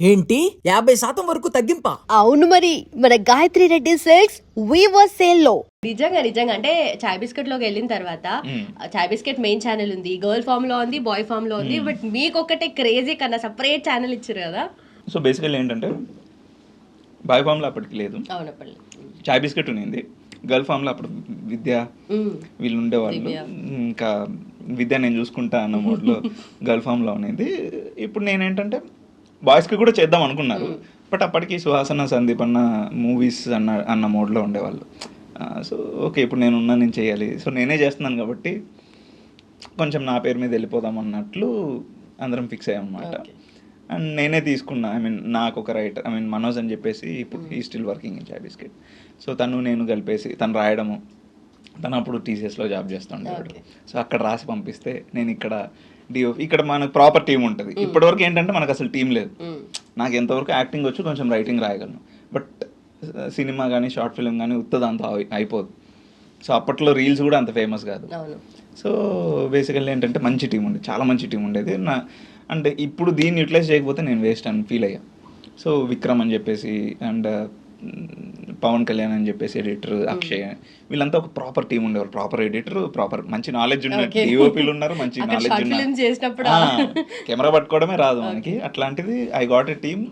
ఏంటి 50% వరకు తగ్గింపా? అవును మరి, మన Gayatri Reddy silks weaver sale లో నిజంగా అంటే చాయ్ బిస్కెట్ లోకి వెళ్ళిన తర్వాత చాయ్ బిస్కెట్ మెయిన్ ఛానల్ ఉంది, గర్ల్ ఫామ్ లో ఉంది, బాయ్ ఫామ్ లో ఉంది. బట్ మీకు ఒకటే క్రేజీ కన్నా సపరేట్ ఛానల్ ఇచ్చారు కదా. సో బేసికల్లీ ఏంటంటే బాయ్ ఫామ్లో అప్పటికి లేదు, అవునప్పటి చాయ్ బిస్కెట్ ఉన్నింది. గర్ల్ ఫామ్లో అప్పుడు విద్య వీళ్ళు ఉండేవాళ్ళు. ఇంకా విద్య నేను చూసుకుంటా అన్న మోడ్లో గర్ల్ ఫామ్లో ఉన్నది. ఇప్పుడు నేనేంటంటే బాయ్స్కి కూడా చేద్దాం అనుకున్నారు, బట్ అప్పటికి సుహాసన సందీప్ అన్న మూవీస్ అన్న మోడ్లో ఉండేవాళ్ళు. సో ఓకే, ఇప్పుడు నేను చేయాలి, సో నేనే చేస్తున్నాను కాబట్టి కొంచెం నా పేరు మీద వెళ్ళిపోదాం అన్నట్లు అందరం ఫిక్స్ అయ్యాం అన్నమాట. అండ్ నేనే తీసుకున్నా, నాకు ఒక రైటర్ మనోజ్ అని చెప్పేసి, ఇప్పుడు ఈ still working in chai biscuit. So నేను కలిపేసి తను రాయడము, తను అప్పుడు టీసీఎస్లో జాబ్ చేస్తుండేవాడు. సో అక్కడ రాసి పంపిస్తే నేను ఇక్కడ మనకు ప్రాపర్ టీం ఉంటుంది. ఇప్పటివరకు ఏంటంటే మనకు అసలు టీం లేదు. నాకు ఎంతవరకు యాక్టింగ్ వచ్చు, కొంచెం రైటింగ్ రాయగలను, బట్ సినిమా కానీ షార్ట్ ఫిల్మ్ కానీ ఉత్తది అంత అయిపోదు. సో అప్పట్లో రీల్స్ కూడా అంత ఫేమస్ కాదు. సో బేసికల్లీ ఏంటంటే మంచి టీం ఉండేది, చాలా మంచి టీం ఉండేది. అంటే ఇప్పుడు దీన్ని యూటిలైజ్ చేయకపోతే నేను వేస్ట్ అని ఫీల్ అయ్యా. సో విక్రమ్ అని చెప్పేసి, అండ్ పవన్ కళ్యాణ్ అని చెప్పేసి ఎడిటర్, అక్షయ్, వీళ్ళంతా ఒక ప్రాపర్ టీం ఉండేవారు. ప్రాపర్ ఎడిటర్, ప్రాపర్ మంచి నాలెడ్జ్ ఉన్న డిఓపీలు ఉన్నారు, మంచి నాలెడ్జ్ ఉన్న, కెమెరా పట్టుకోవడమే రాదు మనకి. అట్లాంటిది I got a team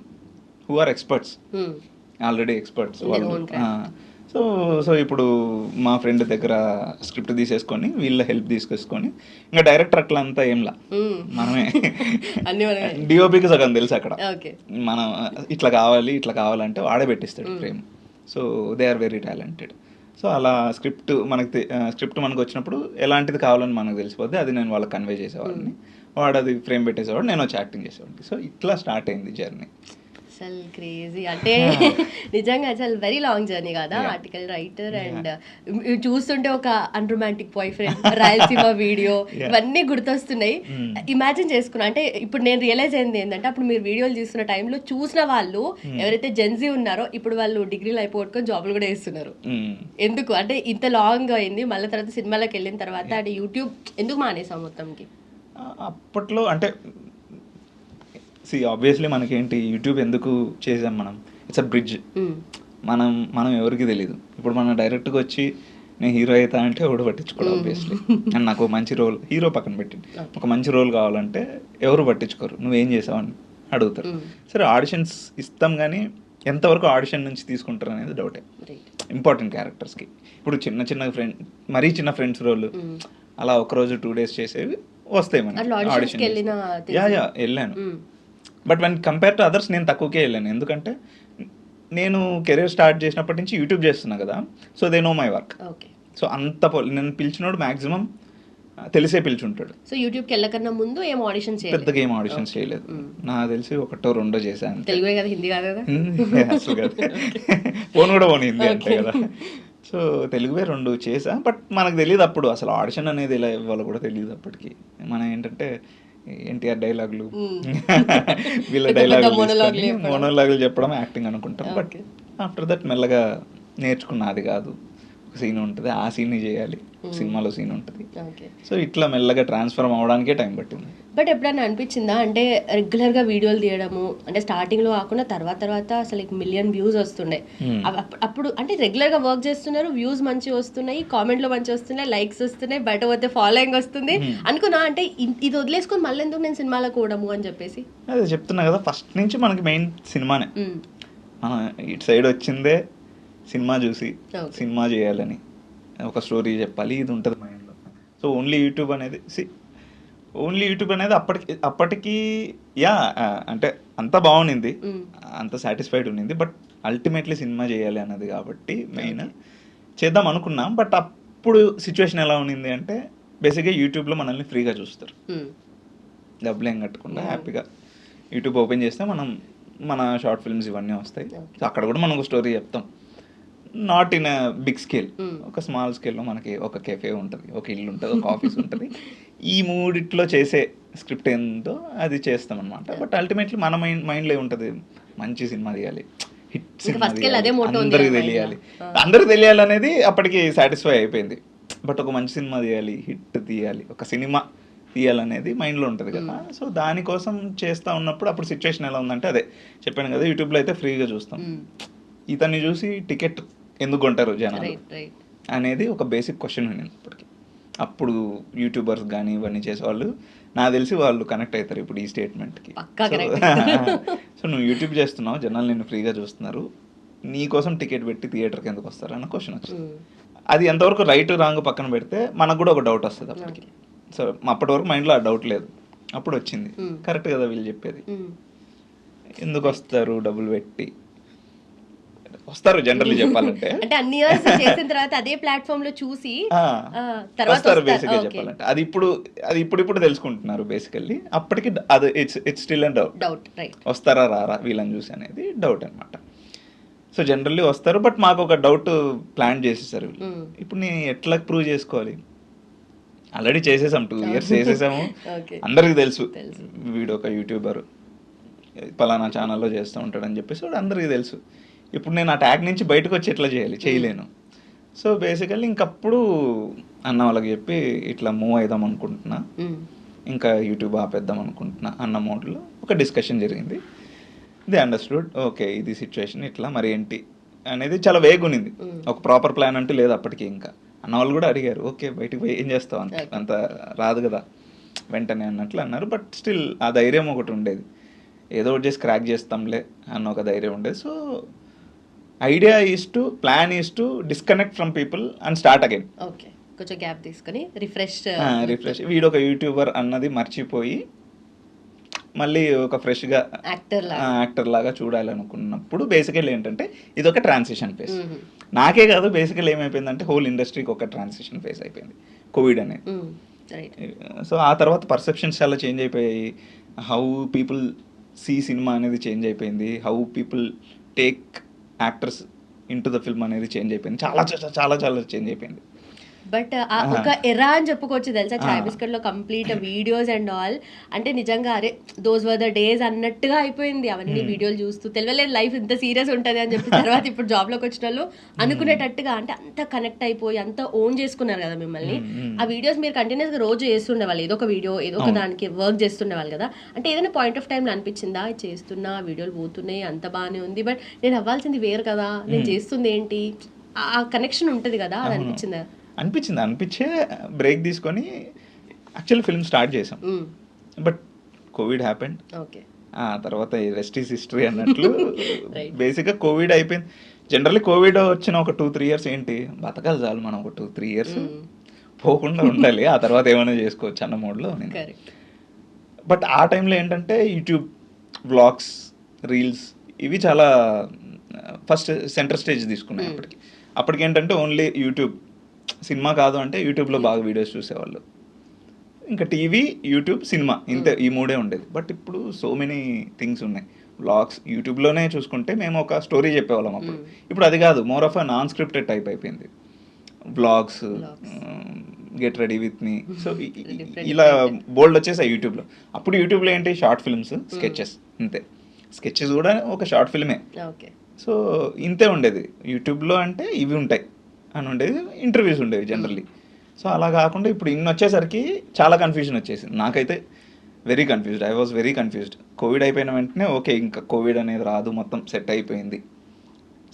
who are experts, already experts వాళ్ళు. సో ఇప్పుడు మా ఫ్రెండ్ దగ్గర స్క్రిప్ట్ తీసేసుకొని వీళ్ళ హెల్ప్ తీసుకొసుకొని ఇంకా డైరెక్టర్ అట్లా అంతా ఏంలా మనమే. డిఓపికి సగం తెలుసు అక్కడ, మనం ఇట్లా కావాలంటే వాడే పెట్టిస్తాడు frame. So they are very talented. So అలా స్క్రిప్ట్ మనకు వచ్చినప్పుడు ఎలాంటిది కావాలని మనకు తెలిసిపోద్ది, అది నేను వాళ్ళకి కన్వే చేసేవాడిని, వాడు అది ఫ్రేమ్ పెట్టేసేవాడు, నేను వచ్చి యాక్టింగ్ చేసేవాడిని. సో ఇట్లా స్టార్ట్ అయింది జర్నీ. అసలు క్రేజీ అంటే నిజంగా అసలు వెరీ లాంగ్ జర్నీ కదా. ఆర్టికల్ రైటర్ అండ్ చూస్తుంటే ఒక unromantic boy friend, Rayalaseema video, ఇవన్నీ గుర్తొస్తున్నాయి. ఇమాజిన్ చేసుకున్నా అంటే ఇప్పుడు నేను రియలైజ్ అయింది ఏంటంటే, అప్పుడు మీరు వీడియోలు చూస్తున్న టైంలో చూసిన వాళ్ళు ఎవరైతే జెన్జీ ఉన్నారో ఇప్పుడు వాళ్ళు డిగ్రీలు అయిపోగొట్టుకొని జాబ్లు కూడా వేస్తున్నారు. ఎందుకు అంటే ఇంత లాంగ్ అయింది, మళ్ళీ తర్వాత సినిమాలకు వెళ్ళిన తర్వాత అంటే యూట్యూబ్ ఎందుకు మానేసాం మొత్తంకి? అప్పట్లో అంటే ఆబ్వియస్లీ మనకేంటి యూట్యూబ్ ఎందుకు చేసాం మనం, ఇట్స్ అ బ్రిడ్జ్. మనం ఎవరికి తెలియదు. ఇప్పుడు మనం డైరెక్ట్గా వచ్చి నేను హీరో అవుతా అంటే ఎవడు పట్టించుకోడు ఆబ్వియస్లీ. అండ్ నాకు మంచి రోల్, హీరో పక్కన పెట్టింది, ఒక మంచి రోల్ కావాలంటే ఎవరు పట్టించుకోరు, నువ్వేం చేసావని అడుగుతారు. సరే ఆడిషన్స్ ఇస్తాం, కానీ ఎంతవరకు ఆడిషన్ నుంచి తీసుకుంటారు అనేది డౌటే. ఇంపార్టెంట్ క్యారెక్టర్స్కి ఇప్పుడు మరీ చిన్న ఫ్రెండ్స్ రోల్ అలా ఒకరోజు 2 days చేసేవి వస్తాయి మనకి ఆడిషన్. వెళ్ళాను, but when compare to others నేను తక్కువకే వెళ్ళాను. ఎందుకంటే నేను కెరీర్ స్టార్ట్ చేసినప్పటి నుంచి యూట్యూబ్ చేస్తున్నా కదా, so they know my work. So అంత నేను పిలిచినోడు మ్యాక్సిమం తెలిసే పిలిచుంటాడు. సో యూట్యూబ్కి వెళ్ళకన్నా ముందు ఏం ఆడిషన్ పెద్దగా ఏం ఆడిషన్స్ చేయలేదు, నాకు తెలిసి 1-2 చేశాను. తెలుగు కదా, హిందీ కాదు కదా? అసలు కాదు, ఫోన్ కూడా పోనీ హిందీ అంతే కదా. సో తెలుగువే 2 చేసా, బట్ మనకు తెలియదు అప్పుడు అసలు ఆడిషన్ అనేది ఎలా ఇవ్వాలో కూడా తెలియదు అప్పటికి. మనం ఏంటంటే ఎన్టీఆర్ డైలాగులు, వీళ్ళ మోనోలాగులు చెప్పడం యాక్టింగ్ అనుకుంటాం. బట్ ఆఫ్టర్ దట్ మెల్లగా నేర్చుకున్న, అది కాదు ఒక సీన్ ఉంటుంది, ఆ సీన్ని చేయాలి, సినిమాలో సీన్ ఉంటుంది. సో ఇట్లా మెల్లగా ట్రాన్స్ఫర్మ్ అవడానికే టైం పట్టింది. బట్ ఎప్పుడైనా అనిపించిందా అంటే రెగ్యులర్గా వీడియోలు తీయడము అంటే స్టార్టింగ్లో కాకుండా తర్వాత అసలు 1 million views వస్తుండే, అప్పుడు అంటే రెగ్యులర్గా వర్క్ చేస్తున్నారు, వ్యూస్ మంచిగా వస్తున్నాయి, కామెంట్లు మంచిగా వస్తున్నాయి, లైక్స్ వస్తున్నాయి, బయట పోతే ఫాలోయింగ్ వస్తుంది అనుకున్నా. అంటే ఇది వదిలేసుకొని మళ్ళీ ఎందుకు నేను సినిమాలకు పోవడము అని చెప్పేసి అదే చెప్తున్నా కదా, ఫస్ట్ నుంచి మనకి మెయిన్ సినిమానే. మనం ఇటు సైడ్ వచ్చిందే సినిమా చూసి సినిమా చేయాలని, ఒక స్టోరీ చెప్పాలి, ఇది ఉంటుంది మైండ్లో. సో ఓన్లీ యూట్యూబ్ అనేది అప్పటికి అంటే అంత బాగుంది, అంత సాటిస్ఫైడ్ ఉన్నింది. బట్ అల్టిమేట్లీ సినిమా చేయాలి అన్నది కాబట్టి మెయిన్ చేద్దాం అనుకున్నాం. బట్ అప్పుడు సిచ్యువేషన్ ఎలా ఉన్నింది అంటే, బేసిక్గా యూట్యూబ్లో మనల్ని ఫ్రీగా చూస్తారు, డబ్బులు ఏం కట్టకుండా హ్యాపీగా యూట్యూబ్ ఓపెన్ చేస్తే మన షార్ట్ ఫిల్మ్స్ ఇవన్నీ వస్తాయి. సో అక్కడ కూడా మనం ఒక స్టోరీ చెప్తాం, not in a big scale, ఒక స్మాల్ స్కేల్లో మనకి ఒక కెఫే ఉంటుంది, ఒక ఇల్లు ఉంటుంది, ఒక ఆఫీస్ ఉంటుంది. ఈ మూడిట్లో చేసే స్క్రిప్ట్ ఏందో అది చేస్తాం అనమాట. బట్ అల్టిమేట్లీ మన మైండ్లో ఉంటుంది, మంచి సినిమా తీయాలి, హిట్ సినిమా తీయాలి, అందరికి తెలియాలి అనేది అప్పటికి సాటిస్ఫై అయిపోయింది. బట్ ఒక మంచి సినిమా తీయాలి, హిట్ తీయాలి, ఒక సినిమా తీయాలనేది మైండ్లో ఉంటుంది కదా. సో దానికోసం చేస్తూ ఉన్నప్పుడు అప్పుడు సిచ్యువేషన్ ఎలా ఉందంటే అదే చెప్పాను కదా, యూట్యూబ్లో అయితే ఫ్రీగా చూస్తాం, ఇతన్ని చూసి టికెట్ ఎందుకు కొంటారు జనాలు అనేది ఒక బేసిక్ క్వశ్చన్ ఉండింది అప్పటికి. అప్పుడు యూట్యూబర్స్ కానీ ఇవన్నీ చేసేవాళ్ళు నాకు తెలిసి వాళ్ళు కనెక్ట్ అవుతారు ఇప్పుడు ఈ స్టేట్మెంట్కి. సో నువ్వు యూట్యూబ్ చేస్తున్నావు, జనాలు నిన్ను ఫ్రీగా చూస్తున్నారు, నీ కోసం టికెట్ పెట్టి థియేటర్కి ఎందుకు వస్తారు అన్న క్వశ్చన్ వచ్చింది. అది ఎంతవరకు రైట్ రాంగ్ పక్కన పెడితే మనకు కూడా ఒక డౌట్ వస్తుంది అప్పటికి. సో అప్పటి వరకు మైండ్లో ఆ డౌట్ లేదు, అప్పుడు వచ్చింది కరెక్ట్ కదా వీళ్ళు చెప్పేది. ఎందుకు వస్తారు డబ్బులు పెట్టి వస్తారు జనరల్లీ చెప్పాలంటే, అంటే అన్ని ఇయర్స్ చేసిన తర్వాత అదే ప్లాట్ఫామ్ లో చూసి వస్తారు బేసిక్గా చెప్పాలంటే. అది ఇప్పుడు తెలుసుకుంటున్నారు బేసికల్లీ. అప్పటికి అది ఇట్స్ స్టిల్ అండ్ డౌట్ వస్తారా రారా వీళ్ళని చూసి అనేది డౌట్ అనమాట. సో జనరల్లీ వస్తారు, బట్ మాకు ఒక డౌట్ ప్లాన్ చేసేసారు వీళ్ళు. ఇప్పుడు నేను ఎట్లా ప్రూవ్ చేసుకోవాలి, ఆల్రెడీ చేసేసాం 2 years చేసేసాము, అందరికి తెలుసు వీడు ఒక యూట్యూబర్ పలానా ఛానల్లో చేస్తూ ఉంటాడని చెప్పేసి వాడు అందరికీ తెలుసు. ఇప్పుడు నేను ఆ ట్యాగ్ నుంచి బయటకు వచ్చి ఎట్లా చేయలేను. సో బేసికల్లీ ఇంకప్పుడు అన్న వాళ్ళకి చెప్పి ఇట్లా మూవ్ అవుదాం అనుకుంటున్నా, ఇంకా యూట్యూబ్ ఆపేద్దాం అనుకుంటున్నా అన్న మోడ్లో ఒక డిస్కషన్ జరిగింది. దే అండర్స్టూడ్, ఓకే ఇది సిచ్యువేషన్ ఇట్లా మరి ఏంటి అనేది చాలా వేగ్ ఉన్నింది, ఒక ప్రాపర్ ప్లాన్ అంటూ లేదు అప్పటికి. ఇంకా అన్న వాళ్ళు కూడా అడిగారు, ఓకే బయటకు పోయి ఏం చేస్తావు అంత రాదు కదా వెంటనే అన్నట్లు అన్నారు. బట్ స్టిల్ ఆ ధైర్యం ఒకటి ఉండేది, ఏదో ఒకటి చేసి క్రాక్ చేస్తాంలే అన్న ఒక ధైర్యం ఉండేది. So idea is to plan is to disconnect from people and start again. Okay కొంచెం గ్యాప్ తీసుకొని రిఫ్రెష్ వీడు ఒక యూట్యూబర్ అన్నది మర్చిపోయి మళ్ళీ ఒక ఫ్రెష్గా యాక్టర్ లాగా చూడాలనుకున్నప్పుడు బేసికల్ ఏంటంటే ఇది ఒక ట్రాన్సిషన్ ఫేజ్. నాకే కాదు బేసికల్ ఏమైపోయిందంటే హోల్ ఇండస్ట్రీకి ఒక ట్రాన్సిషన్ ఫేజ్ అయిపోయింది కోవిడ్ అనేది. సో ఆ తర్వాత పర్సెప్షన్స్ చాలా చేంజ్ అయిపోయాయి, హౌ పీపుల్ సీ సినిమా అనేది చేంజ్ అయిపోయింది, how people take actors in to the film అనేది చేంజ్ అయిపోయింది, చాలా చాలా చాలా చేంజ్ అయిపోయింది. బట్ ఒక ఎరా అని చెప్పుకోవచ్చు తెలుసా చాయ్ బిస్కెట్ లో కంప్లీట్ వీడియోస్ అండ్ ఆల్. అంటే నిజంగా అరే దోస్ వర్ ద డేస్ అన్నట్టుగా అయిపోయింది అవన్నీ వీడియోలు చూస్తూ. తెలియలేదు లైఫ్ ఇంత సీరియస్ ఉంటుంది అని చెప్పి తర్వాత ఇప్పుడు జాబ్ లోకి వచ్చిన వాళ్ళు అనుకునేటట్టుగా అంటే అంత కనెక్ట్ అయిపోయి అంత ఓన్ చేసుకున్నారు కదా మిమ్మల్ని. ఆ వీడియోస్ మీరు కంటిన్యూస్ గా రోజు చేస్తుండేవాళ్ళు, ఏదో ఒక వీడియో ఏదో ఒక దానికి వర్క్ చేస్తుండేవాళ్ళు కదా. అంటే ఏదైనా పాయింట్ ఆఫ్ టైంలో అనిపించిందా చేస్తున్నా వీడియోలు పోతున్నాయి అంత బాగానే ఉంది బట్ నేను అవ్వాల్సింది వేరు కదా, నేను చేస్తుంది ఏంటి, ఆ కనెక్షన్ ఉంటుంది కదా, అది అనిపించిందా? అనిపించే బ్రేక్ తీసుకొని యాక్చువల్లీ ఫిల్మ్ స్టార్ట్ చేసాం. బట్ కోవిడ్ హ్యాపెండ్, ఆ తర్వాత రెస్ట్ ఈస్ హిస్టరీ అన్నట్లు బేసిక్గా కోవిడ్ అయిపోయింది. జనరల్లీ కోవిడ్ వచ్చిన ఒక 2-3 years ఏంటి బతకాలి చాలు మనం, ఒక 2-3 years పోకుండా ఉండాలి, ఆ తర్వాత ఏమైనా చేసుకోవచ్చు అన్న మోడ్లో నేను. బట్ ఆ టైంలో ఏంటంటే యూట్యూబ్ వ్లాగ్స్ రీల్స్ ఇవి చాలా ఫస్ట్ సెంటర్ స్టేజ్ తీసుకున్నాయి. అప్పటికి ఏంటంటే ఓన్లీ యూట్యూబ్, సినిమా కాదు అంటే యూట్యూబ్లో బాగా వీడియోస్ చూసేవాళ్ళు, ఇంకా టీవీ యూట్యూబ్ సినిమా ఇంతే, ఈ 3 ఉండేది. బట్ ఇప్పుడు సో మెనీ థింగ్స్ ఉన్నాయి. వ్లాగ్స్ యూట్యూబ్లోనే చూసుకుంటే మేము ఒక స్టోరీ చెప్పేవాళ్ళం అప్పుడు, ఇప్పుడు అది కాదు, more of a non scripted type అయిపోయింది. Vlogs, get ready with me, so ఇలా బోల్డ్ వచ్చేసాయి యూట్యూబ్లో. అప్పుడు యూట్యూబ్లో ఏంటి షార్ట్ ఫిల్మ్స్, స్కెచెస్, ఇంతే. స్కెచెస్ కూడా ఒక షార్ట్ ఫిల్మే. సో ఇంతే ఉండేది యూట్యూబ్లో, అంటే ఇవి ఉంటాయి అని ఉండేది, ఇంటర్వ్యూస్ ఉండేవి జనరల్లీ. సో అలా కాకుండా ఇప్పుడు ఇన్ని వచ్చేసరికి చాలా కన్ఫ్యూజన్ వచ్చేసింది నాకైతే. Very confused, I was very confused. Covid అయిపోయిన వెంటనే ఓకే ఇంకా కోవిడ్ అనేది రాదు, మొత్తం సెట్ అయిపోయింది,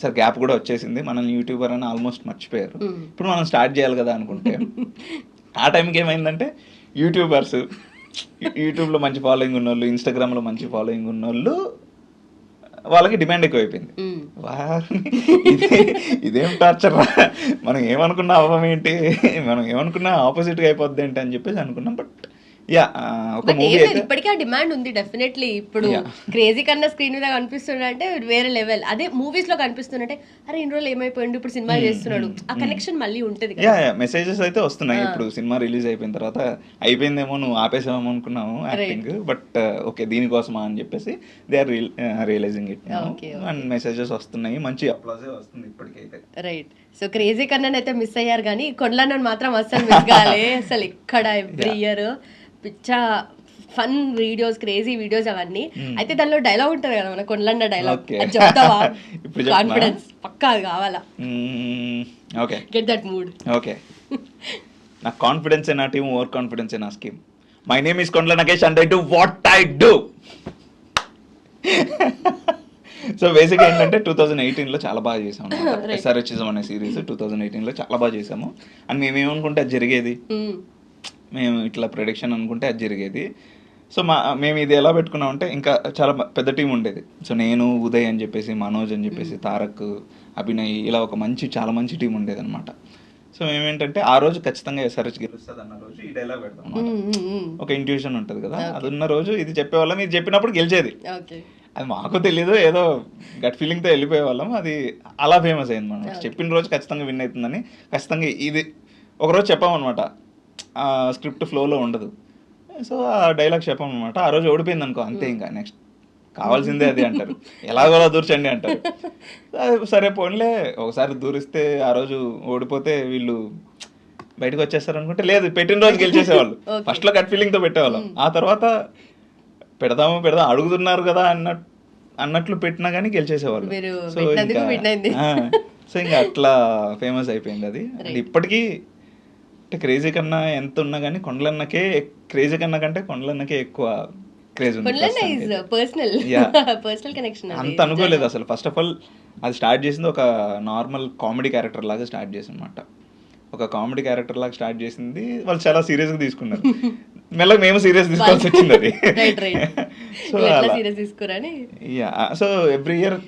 సరే గ్యాప్ కూడా వచ్చేసింది, మనల్ని యూట్యూబర్ అని ఆల్మోస్ట్ మర్చిపోయారు, ఇప్పుడు మనం స్టార్ట్ చేయాలి కదా అనుకుంటే ఆ టైంకి ఏమైందంటే యూట్యూబర్స్, యూట్యూబ్లో మంచి ఫాలోయింగ్ ఉన్నోళ్ళు, ఇన్స్టాగ్రామ్లో మంచి ఫాలోయింగ్ ఉన్నోళ్ళు వాళ్ళకి డిమాండ్ ఎక్కువ అయిపోయింది. ఇదేం టార్చర్ రా, మనం ఏమనుకున్నా అవ్వం ఏంటి, మనం ఏమనుకున్నా ఆపోజిట్గా అయిపోద్ది ఏంటి అని చెప్పేసి అనుకున్నాం. బట్ యా ఒక మూవీ ఇప్పటికీ ఆ డిమాండ్ ఉంది డెఫినెట్లీ. ఇప్పుడు క్రేజీ కన్నా స్క్రీన్ మీద కనిపిస్తుండే అంటే వేరే లెవెల్, అదే మూవీస్ లో కనిపిస్తుంటే అరే ఇన్ని రోజులు ఏమైపోయింది ఇప్పుడు సినిమా చేస్తున్నాడు, ఆ కనెక్షన్ మళ్ళీ ఉంటుంది. యా మెసేజెస్ అయితే వస్తున్నాయి. ఇప్పుడు సినిమా రిలీజ్ అయిపోయిన తర్వాత అయిపోయిందేమో, నువ్వు ఆపేసామో అనుకున్నాము యాక్టింగ్, బట్ ఓకే దీనికోసమా అని చెప్పేసి they are realizing it and messages వస్తున్నాయి, మంచి అప్లాజే వస్తుంది ఇప్పటికైతే. రైట్. సో క్రేజీ కన్నా అయితే మిస్ అయ్యారు కానీ కొండలను మాత్రం అస్సలు మిస్ కాలే. అసలు ఇక్కడ ఎవ్రీ ఇయర్ పిచ్చా ఫన్ వీడియోస్, క్రేజీ వీడియోస్ అవన్నీ. అయితే దానిలో డైలాగ్ ఉంటుంది కదా మన కొండలన్న డైలాగ్, అది చెప్తావా? కాన్ఫిడెన్స్ పక్కా అది కావాలా? Okay, get that mood. Okay, నా కాన్ఫిడెన్స్ నా టీమ్, ఓవర్ కాన్ఫిడెన్స్ నా స్కీమ్. మై నేమ్ ఈస్ కొండల Nagesh and I do what I do. So బేసిక్గా ఏంటంటే 2018లో చాలా బాగా చేసాము. ఎస్ఆర్హెచ్ఎం అనే సిరీస్ 2018లో చాలా బాగా చేసాము. అండ్ మేమేమనుకుంటే అది జరిగేది, మేము ఇట్లా ప్రొడిక్షన్ అనుకుంటే అది జరిగేది. సో మేము ఇది ఎలా పెట్టుకున్నామంటే ఇంకా చాలా పెద్ద టీం ఉండేది. సో నేను, ఉదయ్ అని చెప్పేసి, మనోజ్ అని చెప్పేసి, తారక్, అభినయ్, ఇలా ఒక చాలా మంచి టీం ఉండేది అనమాట. సో మేమేంటంటే ఆ రోజు ఖచ్చితంగా ఎస్ఆర్హెచ్ గెలుస్తుంది అన్న రోజు ఈ డైలాగ్ పెడతాం. ఒక ఇంట్యూషన్ ఉంటుంది కదా, అది ఉన్న రోజు ఇది చెప్పేవాళ్ళం. ఇది చెప్పినప్పుడు గెలిచేది. అది మాకు తెలీదు, ఏదో గట్ ఫీలింగ్తో వెళ్ళిపోయేవాళ్ళం. అది అలా ఫేమస్ అయింది మనం. చెప్పిన రోజు ఖచ్చితంగా విన్ అవుతుందని ఖచ్చితంగా ఇది ఒకరోజు చెప్పామన్నమాట. ఆ స్క్రిప్ట్ ఫ్లోలో ఉండదు. సో ఆ డైలాగ్ చెప్పామన్నమాట. ఆ రోజు ఓడిపోయింది అనుకో, అంతే. ఇంకా నెక్స్ట్ కావాల్సిందే అది అంటారు, ఎలాగోలా దూర్చండి అంటారు. సరే పోన్లే, ఒకసారి దూరిస్తే ఆ రోజు ఓడిపోతే వీళ్ళు బయటకు వచ్చేస్తారు అనుకుంటే, లేదు పెట్టిన రోజు గెలిచేసేవాళ్ళు. ఫస్ట్లో గట్ ఫీలింగ్తో పెట్టేవాళ్ళం. ఆ తర్వాత పెడదాం అడుగుతున్నారు కదా అన్నట్లు పెట్టినా కానీ గెలిచేసేవాళ్ళు. సో ఇంకా అట్లా ఫేమస్ అయిపోయింది అది. ఇప్పటికీ అంటే క్రేజీ కన్నా ఎంత ఉన్నా కానీ కొండలన్నకే, క్రేజీ కన్నా కంటే కొండలన్నకే ఎక్కువ క్రేజ్ ఉంది. అంత అనుకోలేదు అసలు. ఫస్ట్ ఆఫ్ ఆల్ అది స్టార్ట్ చేసింది ఒక నార్మల్ కామెడీ క్యారెక్టర్ లాగా స్టార్ట్ చేసింది అనమాట. ఒక కామెడీ క్యారెక్టర్ లాగా స్టార్ట్ చేసింది, వాళ్ళు చాలా సీరియస్గా తీసుకున్నారు. మెల్లగా మేము సీరియస్ తీసుకోవాల్సి వచ్చింది అది. సో ఎవ్రీ ఇయర్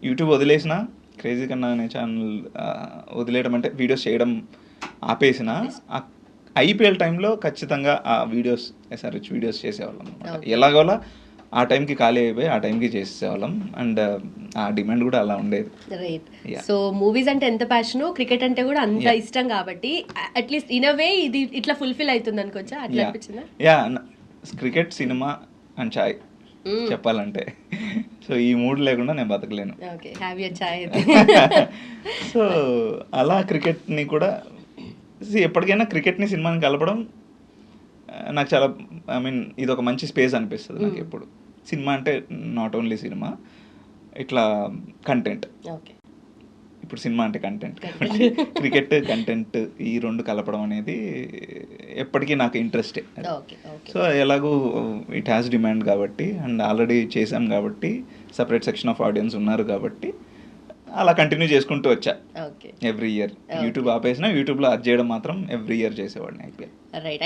యూట్యూబ్ వదిలేసిన, క్రేజీ కన్నా అనే ఛానల్ వదిలేయడం అంటే వీడియోస్ చేయడం ఆపేసిన, ఐపీఎల్ టైంలో ఖచ్చితంగా ఆ వీడియోస్, ఎస్ఆర్హెచ్ వీడియోస్ చేసేవాళ్ళం అనమాట. ఎలాగోలా ఆ టైంకి ఖాళీ అయిపోయి ఆ టైంకి చేసేవాళ్ళం. అండ్ ఆ డిమాండ్ కూడా అలా ఉండేది. రైట్. సో మూవీస్ అంటే ఎంత ప్యాషన్, క్రికెట్ అంటే కూడా అంత ఇష్టం కాబట్టి అట్లీస్ట్ ఇన్ అ వే ఇది ఇట్లా ఫుల్ఫిల్ అవుతుంది అనుకోవచ్చా? అట్లా అనిపించిందా? క్రికెట్, సినిమా అండ్ చాయ్ చెప్పాలంటే. సో ఈ మూడు లేకుండా నేను బతకలేను. సో అలా క్రికెట్ని కూడా ఎప్పటికైనా క్రికెట్ని సినిమాని కలపడం నాకు చాలా, ఐ మీన్ ఇది ఒక మంచి స్పేస్ అనిపిస్తుంది నాకు ఎప్పుడు. సినిమా అంటే నాట్ ఓన్లీ సినిమా, ఇట్లా కంటెంట్. ఇప్పుడు సినిమా అంటే కంటెంట్, క్రికెట్ కంటెంట్ ఈ రెండు కలపడం అనేది ఎప్పటికీ నాకు ఇంట్రెస్టే. సో ఎలాగూ ఇట్ హ్యాస్ డిమాండ్ కాబట్టి, అండ్ ఆల్రెడీ చేసాం కాబట్టి, సపరేట్ సెక్షన్ ఆఫ్ ఆడియన్స్ ఉన్నారు కాబట్టి అలా కంటిన్యూ చేసుకుంటూ వచ్చా ఎవ్రీ ఇయర్. యూట్యూబ్ ఆపేసినా యూట్యూబ్లో అది చేయడం మాత్రం ఎవ్రీ ఇయర్ చేసేవాడిని ఐపీఎల్. రైట్.